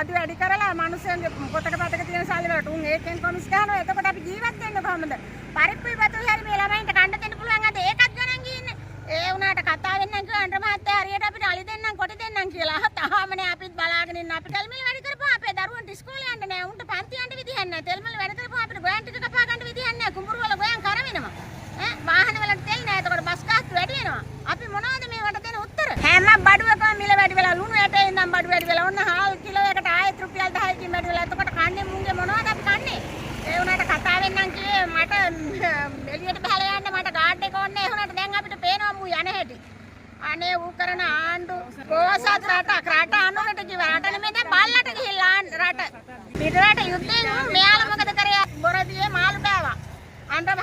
බදු වැඩි කරලා මිනිස්සුන්ගේ පොතක පතක තියෙන සල්ලි වලට උන් ඒකෙන් කොමිස් ගන්නවා. එතකොට අපි ජීවත් වෙන්නේ කොහොමද? පරිප්පුයි බතුයි හැරි මේ ළමයින්ට කන්න දෙන්න පුළුවන් අද ඒකත් ගණන් ගියන්නේ. ඒ වුණාට කතා වෙන්නම් කිව්වා අnder මහත්තයා හරියට අපිට අලි දෙන්නම් කොටි දෙන්නම් කියලා. තාමනේ අපිත් බලාගෙන ඉන්න අපි තෙල්මිල් වැඩි කරපුවා අපේ දරුවන්ට ඉස්කෝලේ යන්න නෑ. උන්ට පන්ති යන්න විදිහක් නෑ. තෙල්මිල් වැඩි කරපුවා අපිට ගෝයන් ටික කපා ගන්න විදිහක් නෑ. කුඹුරු වල ගෝයන් කර වෙනවා. වාහන වලට තෙල් නෑ. එතකොට බස් ගාස්තු වැඩි වෙනවා. අපි මොනවද මේවට දෙන උත්තර? හැම බඩුවකම මිල වැඩි වෙලා ලුණු ඇටේ ඉඳන් බඩු වැඩි වෙලා ඔන්න හාල් කිලෝ එකට ආයෙත් රුපියල් 10කින් වැඩි වෙලා. එතකොට කන්නේ මුංගේ මොනවද අපි කන්නේ? ඒ වුණාට කතා වෙන්නම් කිව්වේ මට එළියට බහලා යන්න මට ගාඩ් එක ඕනේ. ඒ වුණාට දැන් අපිට පේනවා මු යන හැටි. අනේ ඌ කරන ආණ්ඩු පොසත් රට අනුරට කිව්වා. රට නෙමෙයි දැන් බල්ලට ගිහිල්ලා රට. පිටරට යුද්ධයෙන් මෙයාලා මොකද කරේ? බොරදියේ මාළු බෑවා. අnder